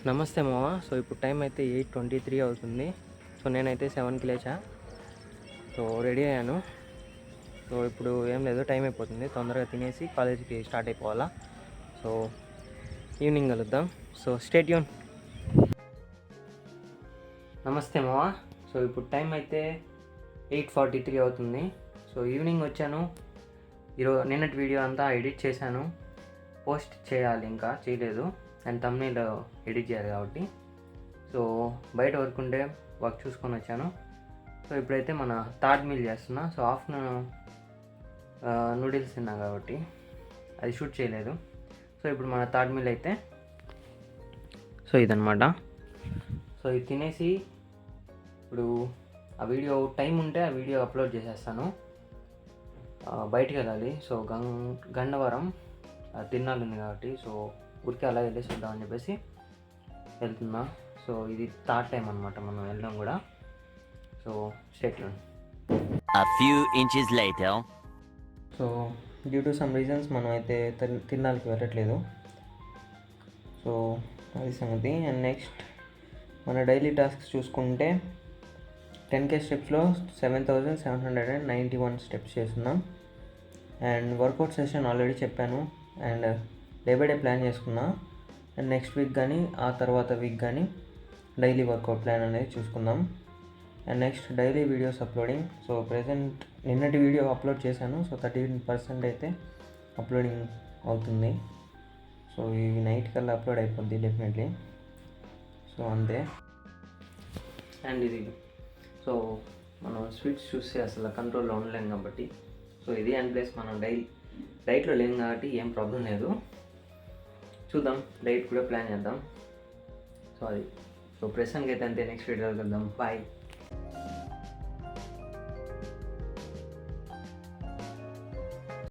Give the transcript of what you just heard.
నమస్తే మామ. సో ఇప్పుడు టైం అయితే 8:23 అవుతుంది. సో నేనైతే 7కి లేచా. సో రెడీ అయ్యాను. సో ఇప్పుడు ఏం లేదు, టైం అయిపోతుంది. తొందరగా తినేసి కాలేజీకి స్టార్ట్ అయిపోవాలా. సో ఈవినింగ్ కలుద్దాం. So stay tune. నమస్తే మామ. సో ఇప్పుడు టైం అయితే 8:43 అవుతుంది. సో ఈవినింగ్ వచ్చాను. నిన్నటి వీడియో అంతా ఎడిట్ చేశాను, పోస్ట్ చేయాలి, ఇంకా చేయలేదు. అండ్ థంబ్నెయిల్ ఎడిట్ చేయాలి కాబట్టి సో బయట వర్క్ ఉంటే వర్క్ చూసుకొని వచ్చాను. సో ఇప్పుడైతే మన థర్డ్ మీల్ చేస్తున్నా. సో ఆఫ్టర్నూన్ నూడిల్స్ తిన్నా కాబట్టి అది షూట్ చేయలేదు. సో ఇప్పుడు మన థర్డ్ మీల్ అయితే సో ఇదనమాట. సో ఇది తినేసి ఇప్పుడు ఆ వీడియో టైం ఉంటే ఆ వీడియో అప్లోడ్ చేసేస్తాను. బయటికి వెళ్ళాలి. సో గన్నవరం తిరునాళ్ళు ఉంది కాబట్టి సో ఊరికే అలా వెళ్ళేసి వద్దామని చెప్పేసి వెళ్తున్నా. సో ఇది థర్డ్ టైం అనమాట మనం వెళ్ళడం కూడా. So stay tune. A few inches later. So due to some reasons మనం అయితే తిరునాళ్ళకి వెళ్ళట్లేదు. సో అది సంగతి. అండ్ నెక్స్ట్ మన డైలీ టాస్క్స్ చూసుకుంటే 10K స్టెప్స్లో 7,791 స్టెప్స్ చేస్తున్నాం. అండ్ వర్కౌట్ సెషన్ ఆల్రెడీ చెప్పాను. And day by day plan చేసుకున్నా. అండ్ నెక్స్ట్ వీక్ కానీ ఆ తర్వాత వీక్ కానీ డైలీ వర్కౌట్ ప్లాన్ అనేది చూసుకుందాం. And next daily videos uploading. So present నిన్నటి వీడియో అప్లోడ్ చేశాను. సో 13% అయితే అప్లోడింగ్ అవుతుంది. సో ఇవి నైట్ కల్లా అప్లోడ్ అయిపోద్ది డెఫినెట్లీ. సో అంతే. అండ్ ఇది సో మనం స్వీట్స్ చూస్తే అసలు కంట్రోల్లో ఉండలేం కాబట్టి సో ఇది. అండ్ ప్లస్ మనం డైట్లో లేం కాబట్టి ఏం ప్రాబ్లం లేదు. చూద్దాం, డైట్ కూడా ప్లాన్ చేద్దాం. సో అది. సో ప్రస్తుతానికి అయితే అంతే. నెక్స్ట్ వీడియోలో కలుద్దాం. బాయ్.